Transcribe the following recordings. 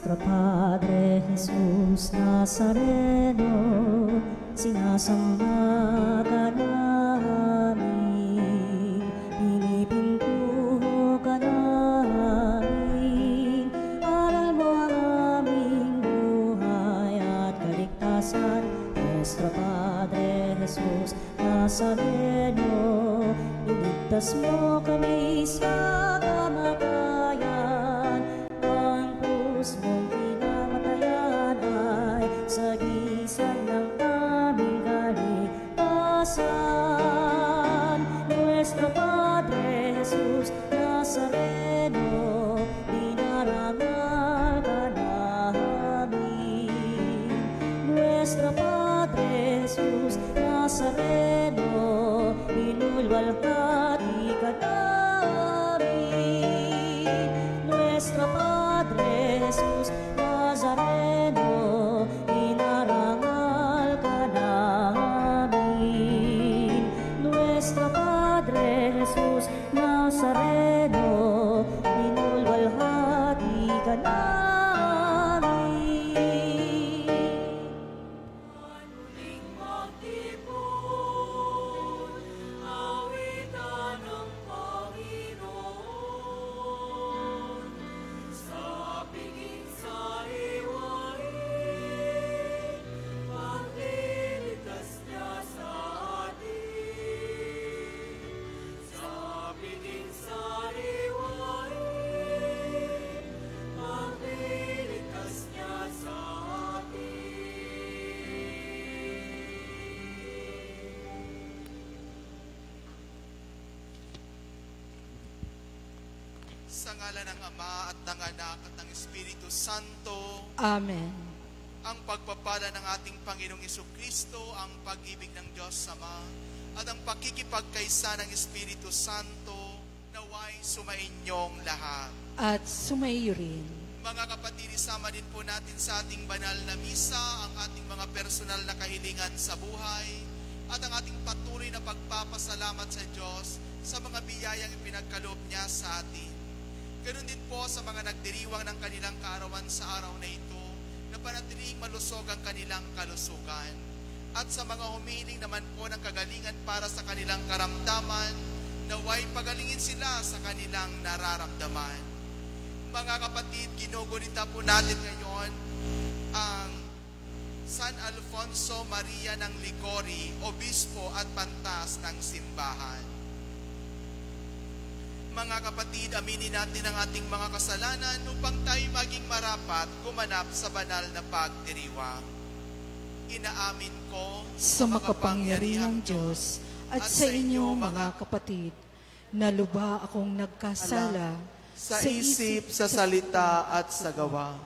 Nuestro Padre Jesús Nazareno, sinasamba ka namin, pinipintuho ka namin, aral mo ang aming buhay at kaligtasan. Nuestro Padre Jesús Nazareno, iligtas mo kami sa kamatayan. Ang krus mong pinamatayan ay sagisag ng aming kaligtasan. Nuestro Padre Jesús Nazareno, dinarangal ka namin. Nuestro Padre Jesús Nazareno, inulwalhati ka namin. Nuestro Padre Jesús Nazareno, inarangal ka namin. Nuestro Padre Jesús Nazareno, inulwalhati ka namin. Sa ngala ng Ama at ng Anak at ng Espiritu Santo. Amen. Ang pagpapala ng ating Panginoong Jesucristo, ang pag-ibig ng Diyos Ama, at ang pakikipagkaisa ng Espiritu Santo, naway sumainyong lahat. At sumaiyo rin. Mga kapatid, isama din po natin sa ating banal na misa ang ating mga personal na kahilingan sa buhay at ang ating patuloy na pagpapasalamat sa Diyos sa mga biyayang ipinagkaloob niya sa atin. Ganun din po sa mga nagdiriwang ng kanilang kaarawan sa araw na ito, na panatiling malusog ang kanilang kalusugan. At sa mga humiling naman po ng kagalingan para sa kanilang karamdaman, naway pagalingin sila sa kanilang nararamdaman. Mga kapatid, ginugunita po natin ngayon ang San Alfonso Maria ng Licori, Obispo at Pantas ng Simbahan. Mga kapatid, aminin natin ang ating mga kasalanan upang tayo maging marapat gumanap sa banal na pagdiriwang. Inaamin ko sa makapangyarihang Diyos at sa inyo mga kapatid, na lubha akong nagkasala sa isip, sa salita at sa gawa,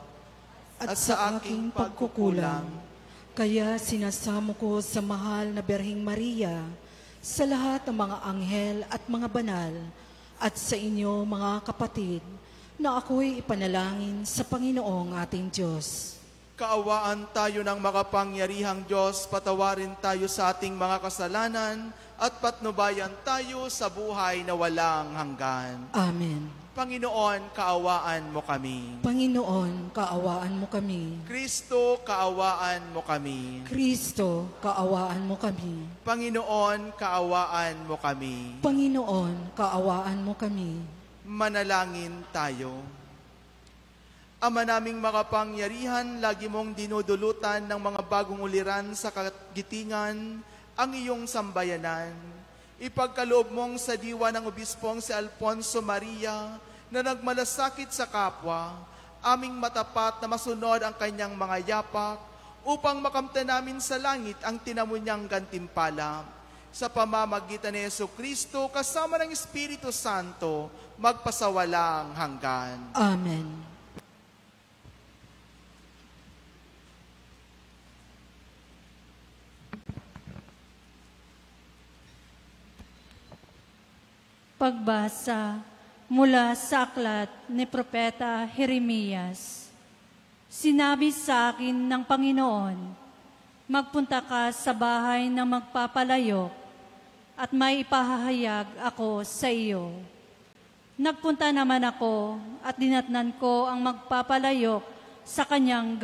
at sa aking pagkukulang. Kaya sinasamo ko sa mahal na Birheng Maria, sa lahat ng mga anghel at mga banal, at sa inyo mga kapatid, na ako'y ipanalangin sa Panginoong ating Diyos. Kaawaan tayo ng makapangyarihang Diyos, patawarin tayo sa ating mga kasalanan, at patnubayan tayo sa buhay na walang hanggan. Amen. Panginoon, kaawaan mo kami. Panginoon, kaawaan mo kami. Kristo, kaawaan mo kami. Kristo, kaawaan mo kami. Panginoon, kaawaan mo kami. Panginoon, kaawaan mo kami. Manalangin tayo. Ama naming makapangyarihan, lagi mong dinudulutan ng mga bagong uliran sa kagitingan ang iyong sambayanan. Ipagkaloob mong sa diwa ng Obispong si Alfonso Maria na nagmalasakit sa kapwa, aming matapat na masunod ang kanyang mga yapak upang makamtan namin sa langit ang tinamo niyang gantimpala. Sa pamamagitan ni Jesucristo kasama ng Espiritu Santo, magpasawalang hanggan. Amen. Pagbasa mula sa aklat ni Propeta Jeremias. Sinabi sa akin ng Panginoon, magpunta ka sa bahay ng magpapalayok at may ipahahayag ako sa iyo. Nagpunta naman ako at dinatnan ko ang magpapalayok sa kanyang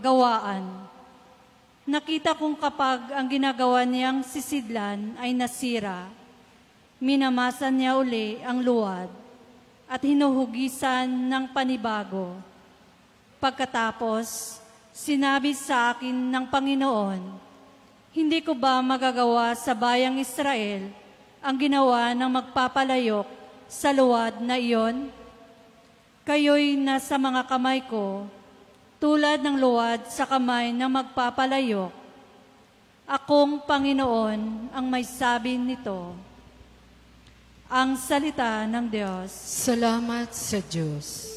gawaan. Nakita kong kapag ang ginagawa niyang sisidlan ay nasira, minamasan niya uli ang luwad at hinuhugisan ng panibago. Pagkatapos, sinabi sa akin ng Panginoon, hindi ko ba magagawa sa bayang Israel ang ginawa ng magpapalayok sa luwad na iyon? Kayo'y nasa mga kamay ko, tulad ng luwad sa kamay ng magpapalayok. Akong Panginoon ang may sabi nito. Ang salita ng Diyos. Salamat sa Diyos.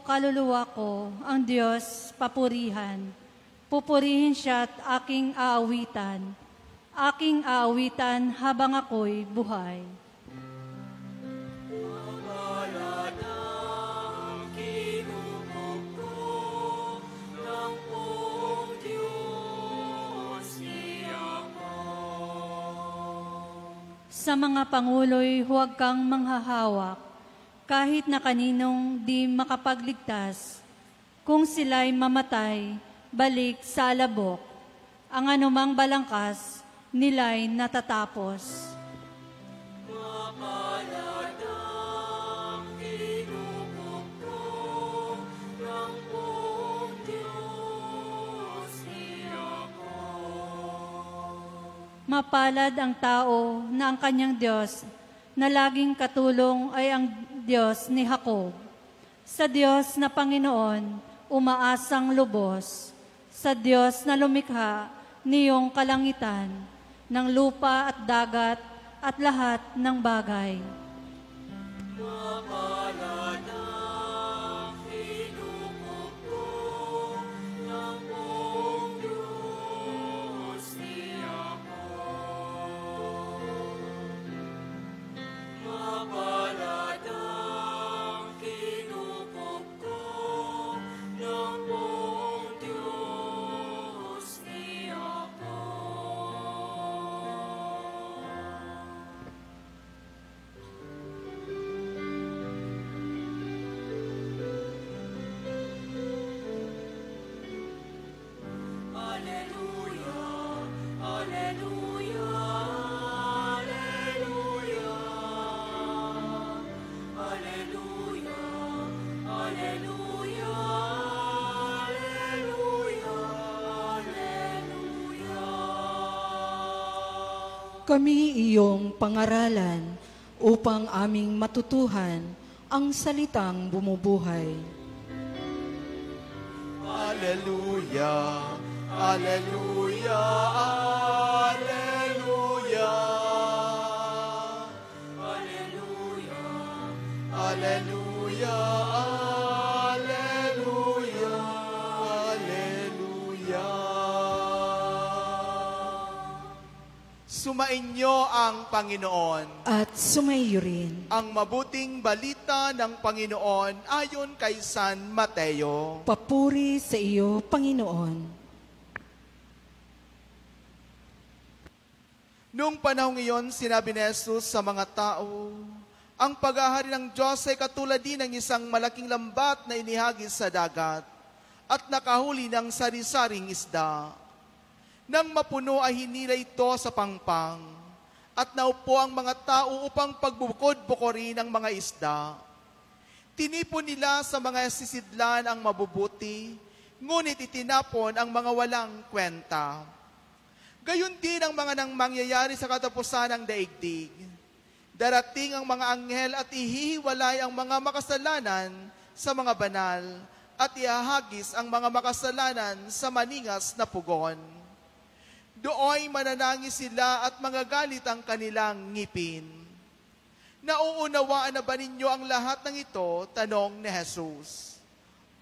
Kaluluwa ko, ang Diyos papurihan. Pupurihin siya at aking aawitan habang ako'y buhay. Sa mga pangulo'y huwag kang manghahawak, kahit na kaninong di makapagligtas, kung sila'y mamatay, balik sa alabok, ang anumang balangkas nila'y natatapos. Mapalad ang tao na ang kanyang Diyos na laging katulong ay ang Diyos ni Jacob. Sa Diyos na Panginoon, umaasang lubos. Sa Diyos na lumikha niyong kalangitan, ng lupa at dagat at lahat ng bagay. Kami iyong pangaralan upang aming matutuhan ang salitang bumubuhay. Alleluia, Alleluia, Alleluia. Alleluia, Alleluia, Alleluia, Alleluia. Sumainyo ang Panginoon. At sumaiyo rin. Ang mabuting balita ng Panginoon ayon kay San Mateo. Papuri sa iyo, Panginoon. Noong panahong iyon, sinabi ni Jesus sa mga tao, ang paghahari ng Diyos ay katulad din ng isang malaking lambat na inihagis sa dagat at nakahuli ng sari-saring isda. Nang mapuno ay hinila ito sa pangpang at naupo ang mga tao upang pagbukod-bukorin ang mga isda. Tinipon nila sa mga sisidlan ang mabubuti, ngunit itinapon ang mga walang kwenta. Gayon din ang mga nang mangyayari sa katapusan ng daigdig. Darating ang mga anghel at ihihiwalay ang mga makasalanan sa mga banal at ihahagis ang mga makasalanan sa maningas na pugon. Dooy mananangis sila at magagalit ang kanilang ngipin. Nauunawaan na ba ninyo ang lahat ng ito? Tanong ni Jesus.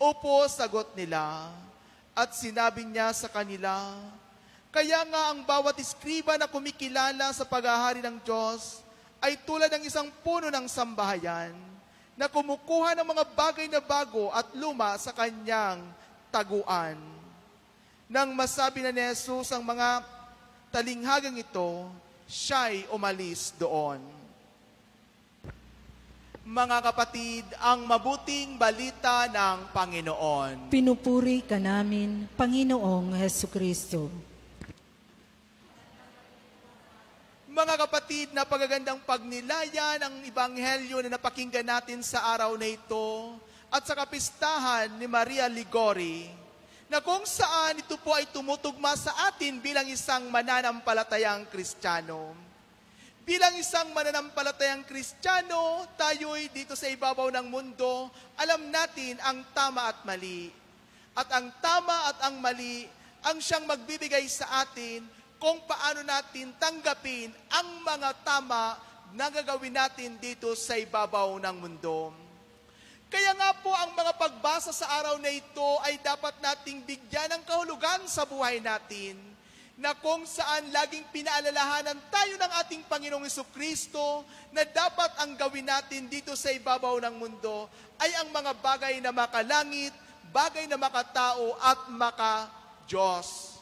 Opo, sagot nila. At sinabi niya sa kanila, kaya nga ang bawat iskriba na kumikilala sa paghahari ng Diyos ay tulad ng isang puno ng sambahayan na kumukuha ng mga bagay na bago at luma sa kanyang taguan. Nang masabi na ni Jesus ang mga talinghagang ito, siya'y umalis doon. Mga kapatid, ang mabuting balita ng Panginoon. Pinupuri ka namin, Panginoong Hesukristo. Mga kapatid, napakagandang pagnilaya ng Ebanghelyo na napakinggan natin sa araw na ito at sa kapistahan ni Maria Ligori, na kung saan ito po ay tumutugma sa atin bilang isang mananampalatayang Kristiyano. Bilang isang mananampalatayang Kristiyano, tayo'y dito sa ibabaw ng mundo, alam natin ang tama at mali. At ang tama at ang mali ang siyang magbibigay sa atin kung paano natin tanggapin ang mga tama na gagawin natin dito sa ibabaw ng mundo. Kaya nga po ang mga pagbasa sa araw na ito ay dapat nating bigyan ng kahulugan sa buhay natin, na kung saan laging pinaalalahanan tayo ng ating Panginoong Jesucristo na dapat ang gawin natin dito sa ibabaw ng mundo ay ang mga bagay na makalangit, bagay na makatao at maka-Diyos.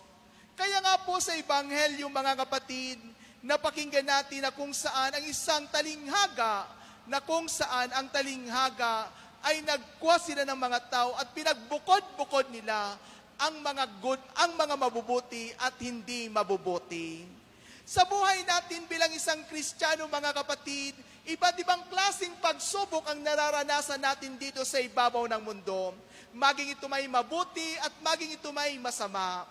Kaya nga po sa Ebanghelyo, mga kapatid, napakinggan natin na kung saan ang isang talinghaga, na kung saan ang talinghaga ay nagkuha sila ng mga tao at pinagbukod-bukod nila ang mga good, ang mga mabubuti at hindi mabubuti. Sa buhay natin bilang isang Kristiyano, mga kapatid, iba't ibang klaseng pagsubok ang nararanasan natin dito sa ibabaw ng mundo. Maging ito may mabuti at maging ito may masama.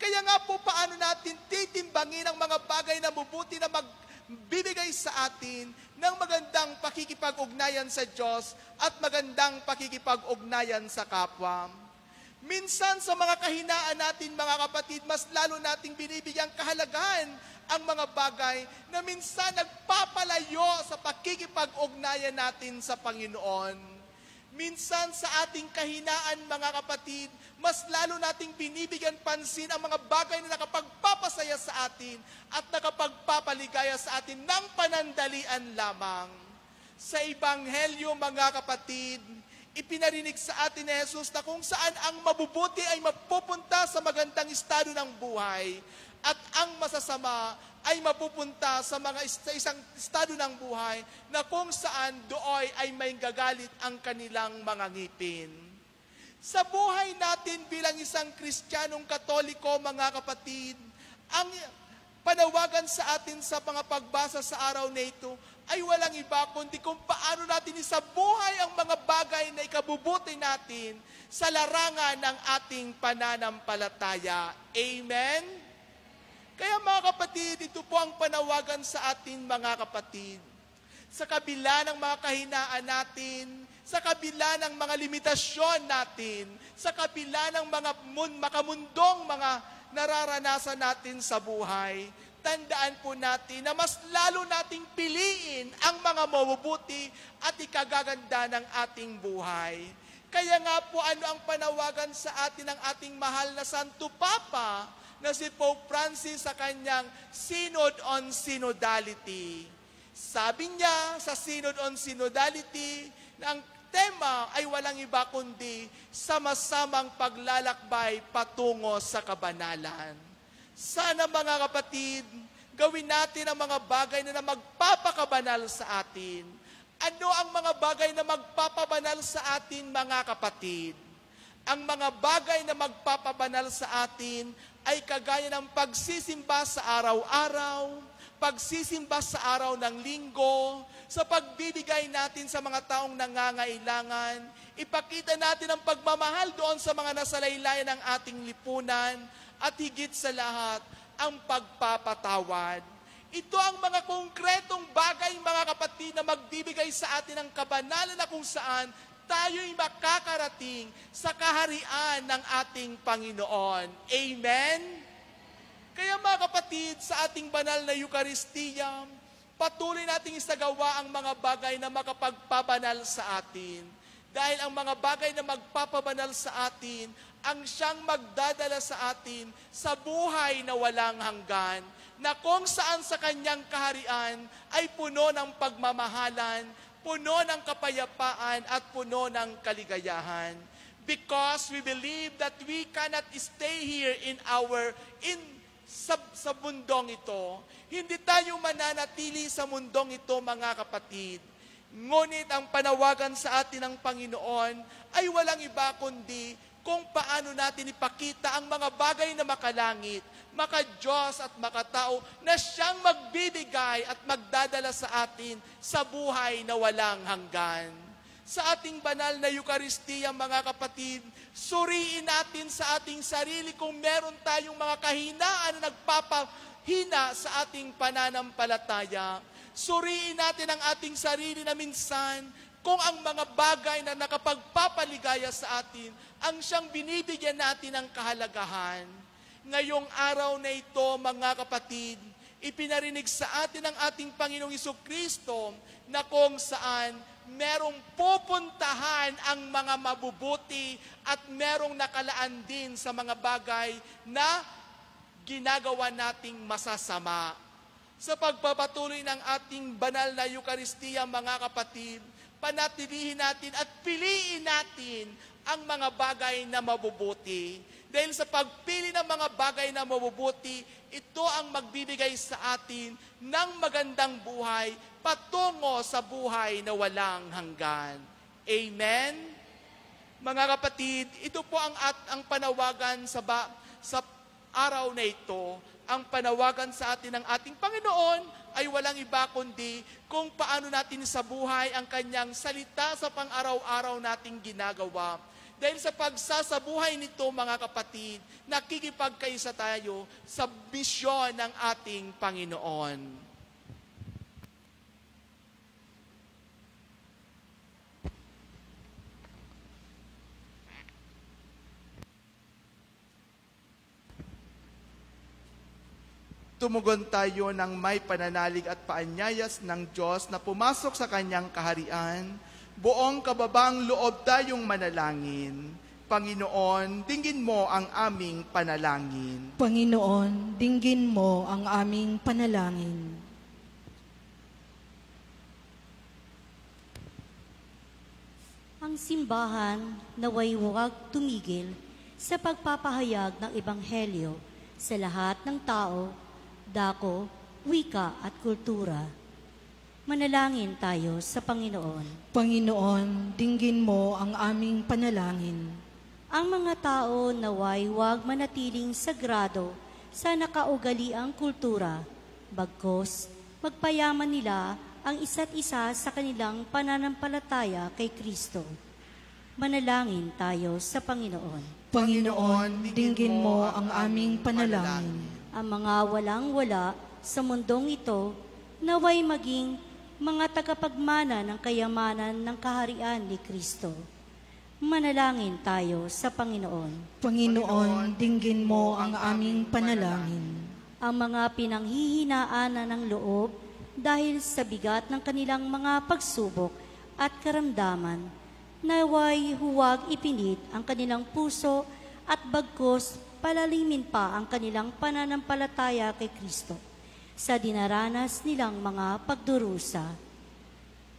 Kaya nga po, paano natin titimbangin ang mga bagay na mabuti na magbibigay sa atin ng magandang pakikipag-ugnayan sa Diyos at magandang pakikipag-ugnayan sa kapwa. Minsan sa mga kahinaan natin, mga kapatid, mas lalo nating binibigyang kahalagahan ang mga bagay na minsan nagpapalayo sa pakikipag-ugnayan natin sa Panginoon. Minsan sa ating kahinaan, mga kapatid, mas lalo nating binibigyan pansin ang mga bagay na nakapagpapasaya sa atin at nakapagpapaligaya sa atin ng panandalian lamang. Sa Ebanghelyo, mga kapatid, ipinarinig sa atin ni Jesus na kung saan ang mabubuti ay mapupunta sa magandang estado ng buhay at ang masasama ay mapupunta sa isang estado ng buhay na kung saan dooy ay may gagalit ang kanilang mga ngipin. Sa buhay natin bilang isang Kristiyanong Katoliko, mga kapatid, ang panawagan sa atin sa mga pagbasa sa araw na ito ay walang iba kundi kung paano natin isabuhay ang mga bagay na ikabubuti natin sa larangan ng ating pananampalataya. Amen? Kaya mga kapatid, ito po ang panawagan sa atin, mga kapatid. Sa kabila ng mga kahinaan natin, sa kabila ng mga limitasyon natin, sa kabila ng mga makamundong mga nararanasan natin sa buhay, tandaan po natin na mas lalo nating piliin ang mga mabubuti at ikagaganda ng ating buhay. Kaya nga po ano ang panawagan sa atin ng ating mahal na Santo Papa na si Pope Francis sa kanyang Synod on Synodality. Sabi niya sa Synod on Synodality na ang tema ay walang iba kundi sama-samang paglalakbay patungo sa kabanalan. Sana, mga kapatid, gawin natin ang mga bagay na magpapakabanal sa atin. Ano ang mga bagay na magpapabanal sa atin, mga kapatid? Ang mga bagay na magpapabanal sa atin ay kagaya ng pagsisimba sa araw-araw, pagsisimba sa araw ng linggo, sa pagbibigay natin sa mga taong nangangailangan, ipakita natin ang pagmamahal doon sa mga nasalaylayan ng ating lipunan, at higit sa lahat, ang pagpapatawad. Ito ang mga konkretong bagay, mga kapatid, na magbibigay sa atin ng kabanalan na kung saan tayo'y makakarating sa kaharian ng ating Panginoon. Amen? Kaya mga kapatid, sa ating banal na Eucharistia, patuloy nating isagawa ang mga bagay na makapagpabanal sa atin. Dahil ang mga bagay na magpapabanal sa atin, ang siyang magdadala sa atin sa buhay na walang hanggan, na kung saan sa kanyang kaharian ay puno ng pagmamahalan, puno ng kapayapaan at puno ng kaligayahan. Because we believe that we cannot stay here sa mundong ito. Hindi tayo mananatili sa mundong ito, mga kapatid. Ngunit ang panawagan sa atin ng Panginoon ay walang iba kundi kung paano natin ipakita ang mga bagay na makalangit, maka-Diyos at makatao na siyang magbibigay at magdadala sa atin sa buhay na walang hanggan. Sa ating banal na Eucharistia, mga kapatid, suriin natin sa ating sarili kung meron tayong mga kahinaan na nagpapahina sa ating pananampalataya. Suriin natin ang ating sarili na minsan kung ang mga bagay na nakapagpapaligaya sa atin ang siyang binibigyan natin ng kahalagahan. Ngayong araw na ito, mga kapatid, ipinarinig sa atin ng ating Panginoong Jesucristo na kung saan merong pupuntahan ang mga mabubuti at merong nakalaan din sa mga bagay na ginagawa nating masasama. Sa pagpapatuloy ng ating banal na Eucharistia, mga kapatid, panatilihin natin at piliin natin ang mga bagay na mabubuti. Dahil sa pagpili ng mga bagay na mabubuti, ito ang magbibigay sa atin ng magandang buhay patungo sa buhay na walang hanggan. Amen? Mga kapatid, ito po ang panawagan sa araw na ito. Ang panawagan sa atin ng ating Panginoon ay walang iba kundi kung paano natin sa buhay ang kanyang salita sa pang-araw-araw nating ginagawa. Dahil sa pagsasabuhay nito, mga kapatid, nakikipagkaisa tayo sa misyon ng ating Panginoon. Tumugon tayo ng may pananalig at paanyayas ng Diyos na pumasok sa kanyang kaharian. Buong kababang loob tayong manalangin. Panginoon, dinggin mo ang aming panalangin. Panginoon, dinggin mo ang aming panalangin. Ang simbahan naway huwag tumigil sa pagpapahayag ng Ebanghelyo sa lahat ng tao, dako, wika at kultura. Manalangin tayo sa Panginoon. Panginoon, dinggin mo ang aming panalangin. Ang mga tao naway huwag manatiling sagrado sa nakaugaliang kultura, bagkus magpayaman nila ang isa't isa sa kanilang pananampalataya kay Kristo. Manalangin tayo sa Panginoon. Panginoon, dinggin mo ang aming panalangin. Ang mga walang-wala sa mundong ito naway maging mga tagapagmana ng kayamanan ng kaharian ni Kristo. Manalangin tayo sa Panginoon. Panginoon, dinggin mo ang aming panalangin. Ang mga pinanghihinaan ng loob dahil sa bigat ng kanilang mga pagsubok at karamdaman, naway huwag ipilit ang kanilang puso at bagkus palalimin pa ang kanilang pananampalataya kay Kristo sa dinaranas nilang mga pagdurusa.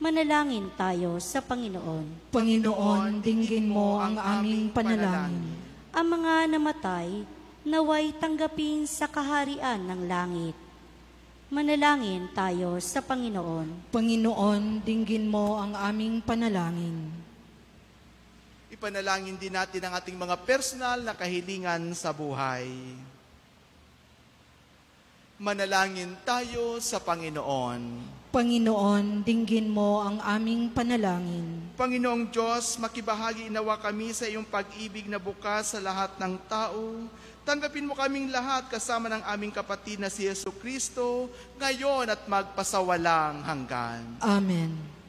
Manalangin tayo sa Panginoon. Panginoon, dinggin mo ang aming panalangin. Ang mga namatay naway tanggapin sa kaharian ng langit. Manalangin tayo sa Panginoon. Panginoon, dinggin mo ang aming panalangin. Ipanalangin din natin ang ating mga personal na kahilingan sa buhay. Manalangin tayo sa Panginoon. Panginoon, dinggin mo ang aming panalangin. Panginoong Diyos, makibahagi nawa kami sa iyong pag-ibig na bukas sa lahat ng tao. Tanggapin mo kaming lahat kasama ng aming kapatid na si Jesucristo, ngayon at magpasawalang hanggan. Amen.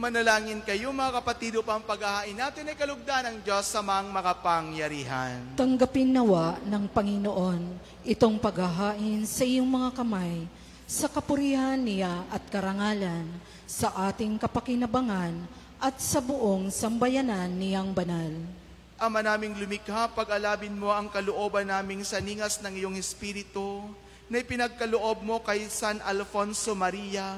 Manalangin kayo mga kapatid upang paghahain natin ay kalugdan ng Diyos sa mga makapangyarihan. Tanggapin nawa ng Panginoon itong paghahain sa iyong mga kamay, sa kapurihan niya at karangalan, sa ating kapakinabangan at sa buong sambayanan niyang banal. Ama naming lumikha, pag-alabin mo ang kalooban naming sa ningas ng iyong Espiritu na ipinagkaloob mo kay San Alfonso Maria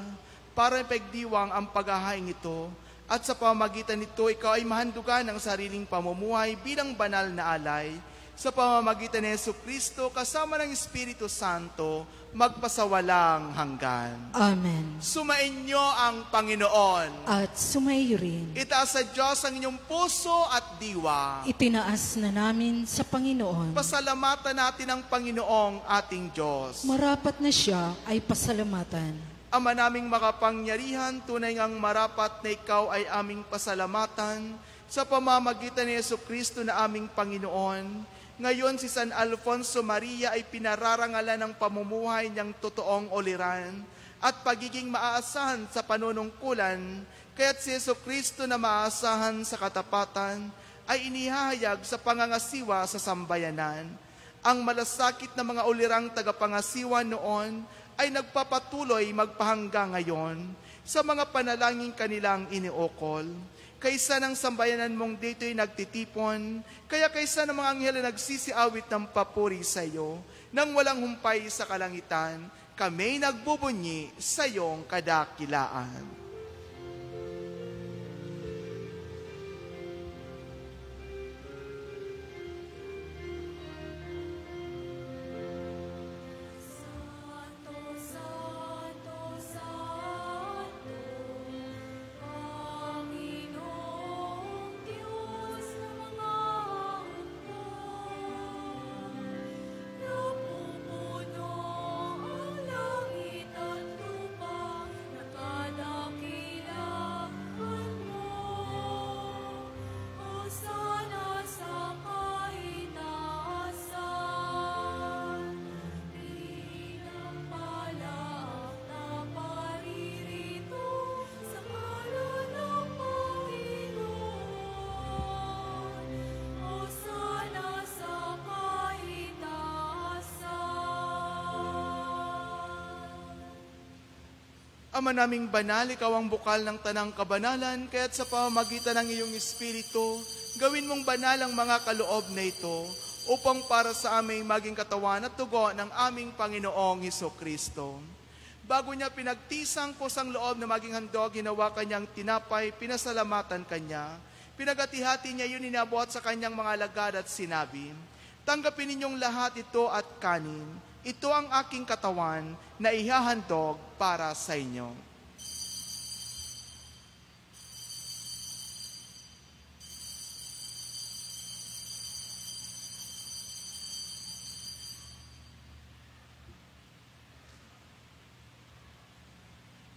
para ipagdiwang ang paghahain ito at sa pamamagitan nito ikaw ay mahandugan ng sariling pamumuhay bilang banal na alay sa pamamagitan ni Jesucristo kasama ng Espiritu Santo magpasawalang hanggan. Amen. Sumainyo ang Panginoon. At sumayo rin. Itaas sa Diyos ang inyong puso at diwa. Itinaas na namin sa Panginoon. Pasalamatan natin ang Panginoong ating Diyos. Marapat na siya ay pasalamatan. Ama naming makapangyarihan, tunay ngang marapat na ikaw ay aming pasalamatan sa pamamagitan ni Jesucristo na aming Panginoon. Ngayon si San Alfonso Maria ay pinararangalan ng pamumuhay niyang totoong oliran at pagiging maaasahan sa panunungkulan, kaya't si Jesucristo na maaasahan sa katapatan ay inihahayag sa pangangasiwa sa sambayanan. Ang malasakit na mga ulirang tagapangasiwa noon ay nagpapatuloy magpahanggang ngayon sa mga panalangin kanilang iniukol. Kaysa ng sambayanan mong dito'y nagtitipon, kaya kaysa ng mga anghel na nagsisiawit ng papuri sa iyo, nang walang humpay sa kalangitan, kami nagbubunyi sa iyong kadakilaan. Ama naming banal, ikaw ang bukal ng tanang kabanalan, kaya't sa pamamagitan ng iyong Espiritu, gawin mong banal ang mga kaloob na ito, upang para sa aming maging katawan at tugo ng aming Panginoong Jesucristo. Bago niya pinagtisang kusang loob na maging handog, ginawa kanyang tinapay, pinasalamatan kanya. Pinagati-hati niya yun, inabuhat sa kanyang mga alagad at sinabi, tanggapin ninyong lahat ito at kanin. Ito ang aking katawan na ihahandog para sa inyo.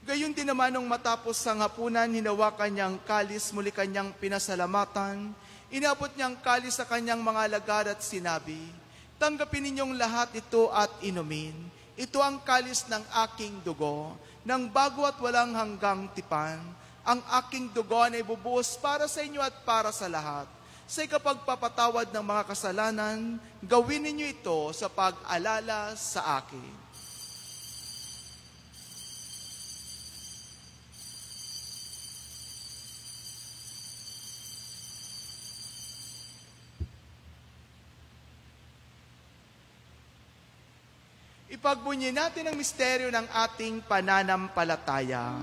Gayon din naman nung matapos ang hapunan, hinawakan niyang kalis, muli kanyang pinasalamatan. Inabot niyang kalis sa kanyang mga alagad at sinabi, tanggapin ninyong lahat ito at inumin. Ito ang kalis ng aking dugo, ng bago at walang hanggang tipan. Ang aking dugo na ibubuhos para sa inyo at para sa lahat. Sa ikapagpapatawad ng mga kasalanan, gawin ninyo ito sa pag-alala sa akin. Ipagbunyi natin ang misteryo ng ating pananampalataya.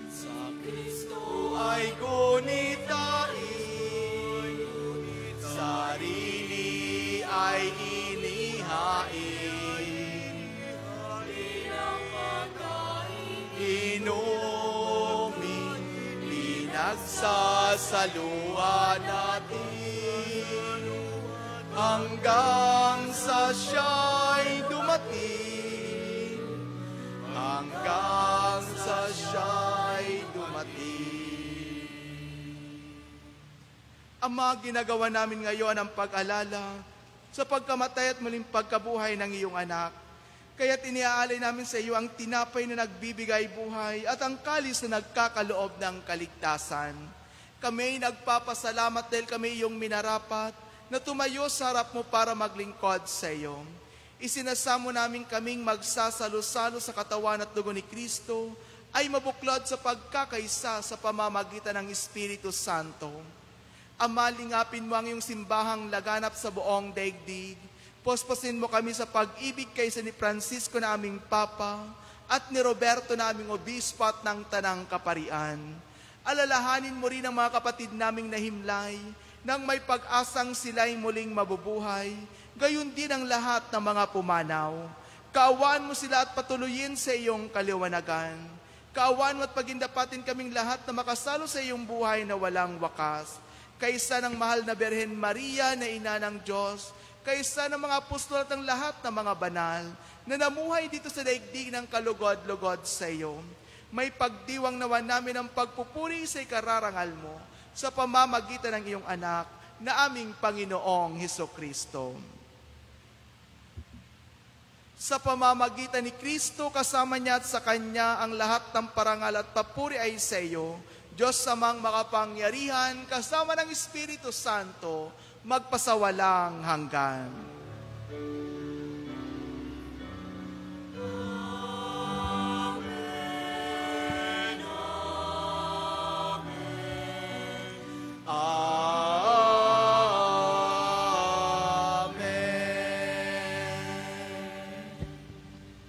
Sa Kristo ay gunitain, sarili ay inihain, bilang pagkain, inumin, pinagsasaluan natin, hanggang sa siya'y dumating, hanggang sa siya'y dumating. Ama, ginagawa namin ngayon ang pag-alala sa pagkamatay at muling pagkabuhay ng iyong anak. Kaya't iniaalay namin sa iyo ang tinapay na nagbibigay buhay at ang kalis na nagkakaloob ng kaligtasan. Kami nagpapasalamat dahil kami iyong minarapat na tumayo sa harap mo para maglingkod sa iyo. Isinasamo namin kaming magsasalo-salo sa katawan at dugo ni Kristo ay mabuklod sa pagkakaisa sa pamamagitan ng Espiritu Santo. Ama, lingapin mo ang iyong simbahang laganap sa buong daigdig. Posposin mo kami sa pag-ibig kaysa ni Francisco na aming Papa at ni Roberto na aming Obispo at ng Tanang Kaparian. Alalahanin mo rin ang mga kapatid naming nahimlay nang may pag-asang sila'y muling mabubuhay, gayon din ang lahat ng mga pumanaw. Kaawaan mo sila at patuloyin sa iyong kaliwanagan. Kaawaan mo at pagindapatin kaming lahat na makasalo sa iyong buhay na walang wakas. Kaysa ng mahal na Birhen Maria na ina ng Diyos, kaysa ng mga apostol at ng lahat ng mga banal na namuhay dito sa daigdig ng kalugod-lugod sa iyo. May pagdiwang nawa namin ang pagpupuri sa ikararangal mo sa pamamagitan ng iyong anak na aming Panginoong Hesukristo. Sa pamamagitan ni Kristo, kasama niya at sa Kanya ang lahat ng parangal at papuri ay sa iyo, Diyos samang makapangyarihan, kasama ng Espiritu Santo, magpasawalang hanggan.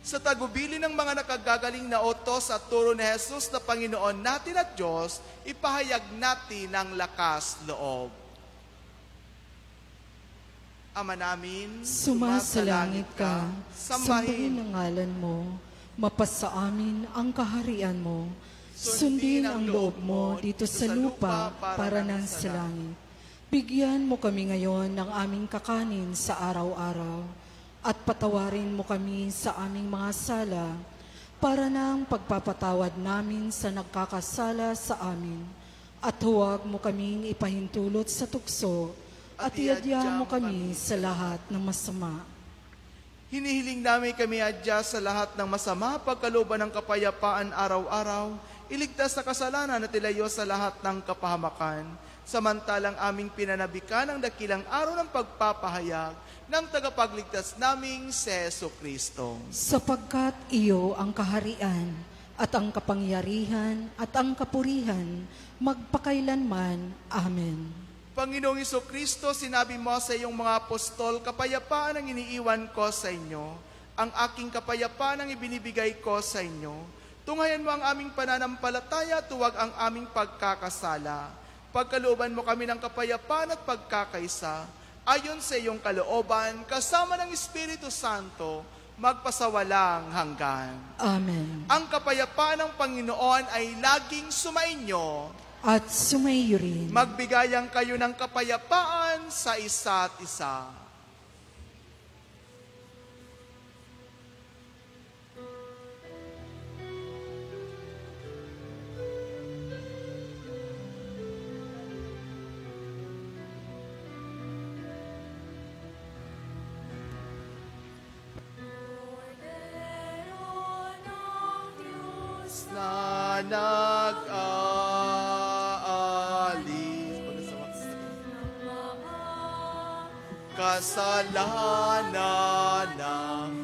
Sa tagubilin ng mga nakagagaling na utos at turo ni Jesus na Panginoon natin at Diyos, ipahayag natin ang lakas loob. Ama namin, Sumasalangit ka, sambahin ang ngalan mo, mapasa amin ang kaharian mo, sundin ang loob mo dito sa lupa para ng sa langit. Bigyan mo kami ngayon ng aming kakanin sa araw-araw, at patawarin mo kami sa aming mga sala, para ng pagpapatawad namin sa nagkakasala sa amin, at huwag mo kaming ipahintulot sa tukso, at iadya mo kami sa lahat ng masama. Hinihiling namin kami adya sa lahat ng masama, pagkalooban ng kapayapaan araw-araw, iligtas sa kasalanan at ilayo sa lahat ng kapahamakan, samantalang aming pinanabikan ang dakilang araw ng pagpapahayag ng tagapagligtas naming si Jesucristo. Sapagkat iyo ang kaharian, at ang kapangyarihan, at ang kapurihan, magpakailanman. Amen. Panginoong Jesucristo, sinabi mo sa iyong mga apostol, kapayapaan ang iniiwan ko sa inyo, ang aking kapayapaan ang ibinibigay ko sa inyo. Tunghayan mo ang aming pananampalataya, tuwag ang aming pagkakasala. Pagkalooban mo kami ng kapayapaan at pagkakaisa, ayon sa iyong kalooban, kasama ng Espiritu Santo, magpasawalang hanggan. Amen. Ang kapayapaan ng Panginoon ay laging sumainyo. At sumaiyo rin. Magbigayan kayo ng kapayapaan sa isa't isa. Na nag-aalis kasalanan ng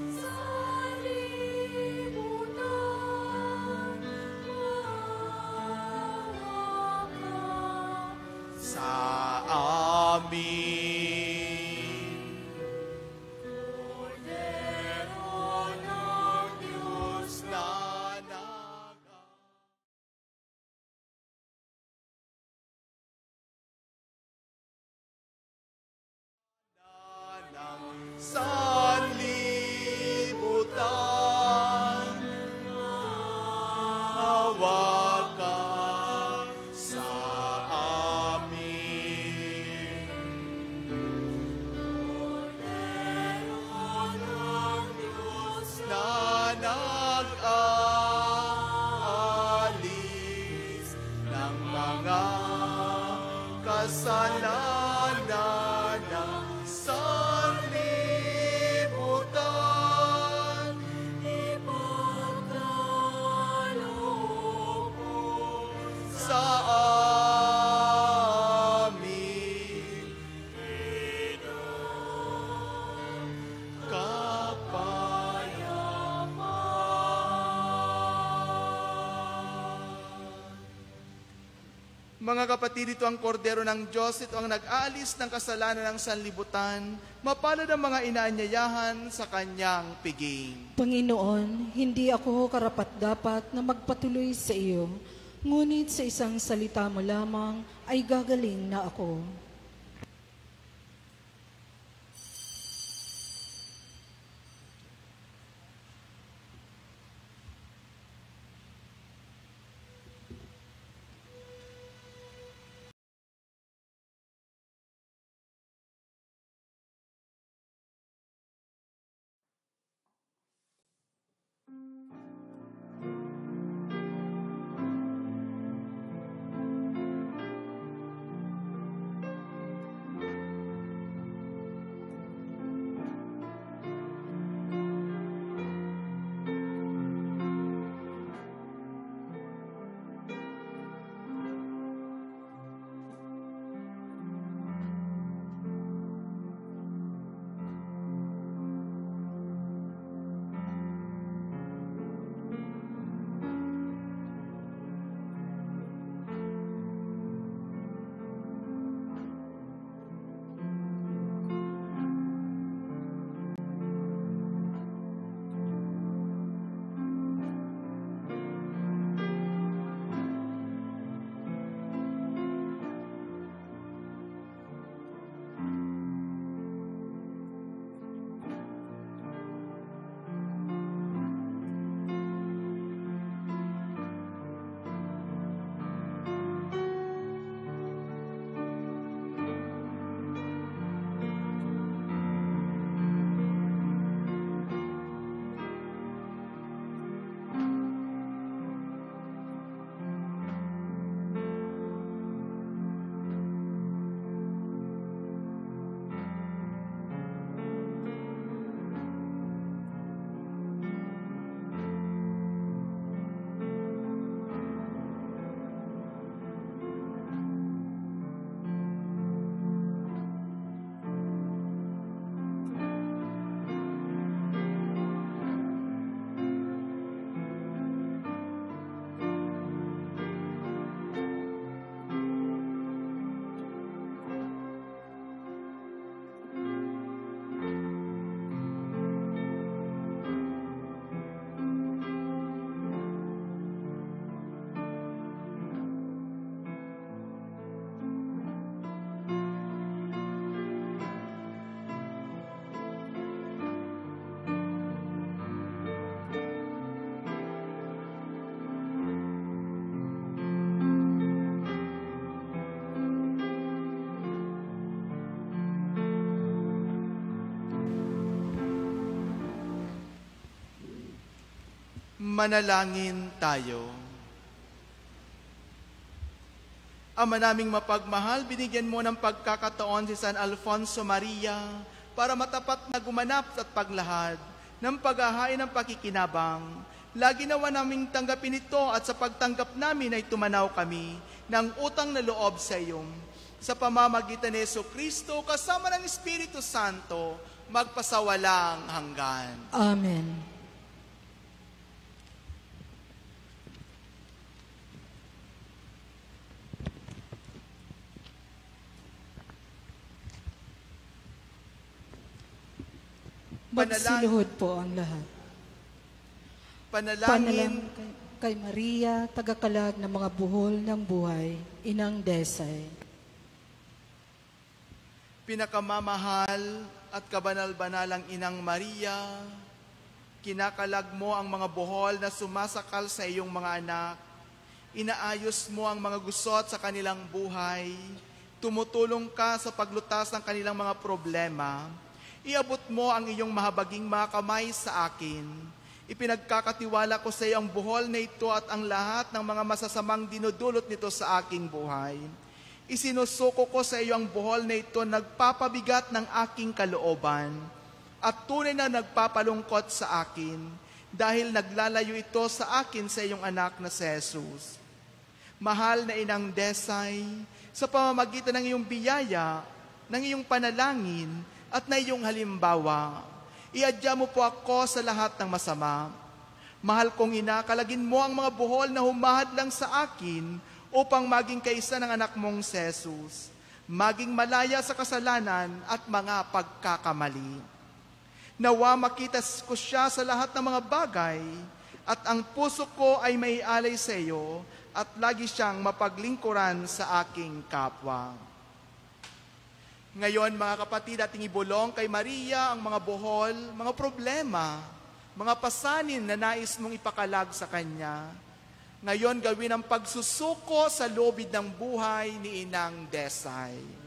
sa amin. Sanlibutan, awa ka sa amin. Mga kapatid, ito ang kordero ng Diyos, ito ang nag-aalis ng kasalanan ng sanlibutan. Mapalad ang mga inaanyayahan sa kanyang piging. Panginoon, hindi ako karapat-dapat na magpatuloy sa iyo, ngunit sa isang salita mo lamang ay gagaling na ako. Manalangin tayo. Ama naming mapagmahal, binigyan mo ng pagkakataon si San Alfonso Maria para matapat na gumanap at paglahad ng paghahain ng pakikinabang. Lagi nawa naming tanggapin ito at sa pagtanggap namin ay tumanaw kami ng utang na loob sa iyo. Sa pamamagitan ni Jesucristo, kasama ng Espiritu Santo, magpasawalang hanggan. Amen. Magsiluhod po ang lahat. Panalangin kay Maria, tagakalag ng mga buhol ng buhay, Inang Desay. Pinakamamahal at kabanal-banalang Inang Maria, kinakalag mo ang mga buhol na sumasakal sa iyong mga anak, inaayos mo ang mga gusot sa kanilang buhay, tumutulong ka sa paglutas ng kanilang mga problema, iabot mo ang iyong mahabaging mga kamay sa akin. Ipinagkakatiwala ko sa iyo ang buhol na ito at ang lahat ng mga masasamang dinudulot nito sa aking buhay. Isinusuko ko sa iyo ang buhol na ito, nagpapabigat ng aking kalooban at tunay na nagpapalungkot sa akin dahil naglalayo ito sa akin sa iyong anak na si Jesus. Mahal na Inang Desay, sa pamamagitan ng iyong biyaya, ng iyong panalangin, at na iyong halimbawa, iadya mo po ako sa lahat ng masama. Mahal kong ina, kalagin mo ang mga buhol na humahad lang sa akin upang maging kaisa ng anak mong si Jesus, maging malaya sa kasalanan at mga pagkakamali. Nawa makita ko siya sa lahat ng mga bagay at ang puso ko ay maialay sa iyo at lagi siyang mapaglingkuran sa aking kapwa. Ngayon, mga kapatid, ating ibulong kay Maria ang mga buhol, mga problema, mga pasanin na nais mong ipakalag sa Kanya. Ngayon, gawin ang pagsusuko sa lubid ng buhay ni Inang Desay.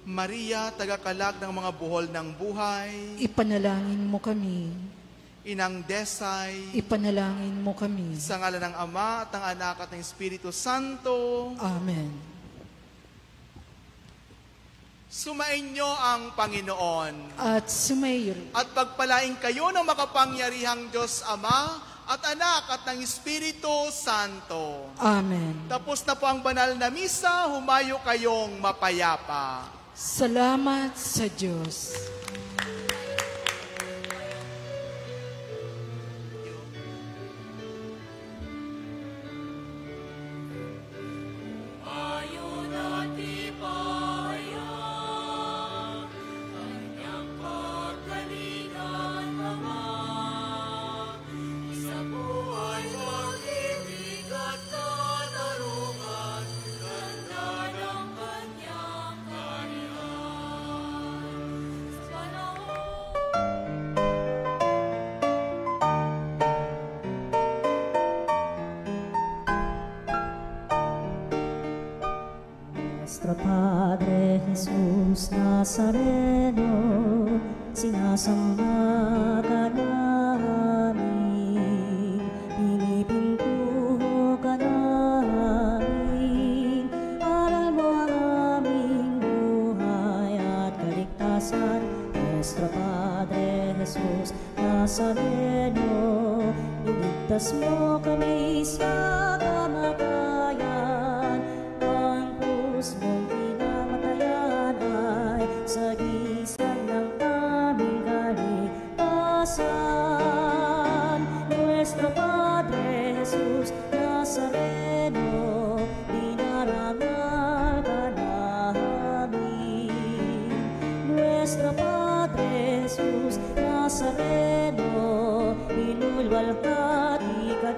Maria, tagakalag ng mga buhol ng buhay, Ipanalangin mo kami. Inang Desay, Ipanalangin mo kami. sa ngalan ng Ama at ng Anak at ng Espiritu Santo, Amen. sumainyo ang Panginoon. At sumayo. At pagpalain kayo ng makapangyarihang Diyos Ama at Anak at ng Espiritu Santo. Amen. Tapos na po ang banal na misa, humayo kayong mapayapa. Salamat sa Diyos. Nuestro Padre Jesús Nazareno, sinasamba ka namin, pinipintuho ka namin, aral mo ang aming buhay at kaligtasan. Nuestro Padre Jesús Nazareno, iligtas mo kami sa kamatayan, ang krus mong pinamatayan ay sagisag ng aming kaligtasan. Nuestro Padre Jesus Nazareno, dinarangal ka namin. Nuestro Padre Jesus Nazareno, inulwalhati ka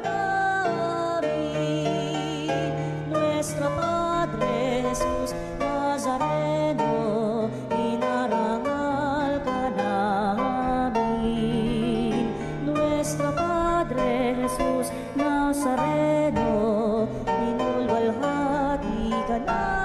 namin. Nuestro Padre Jesus Nazareno, inarangal ka namin. Nuestro Padre Jesus Nazareno, inulwalhati ka namin.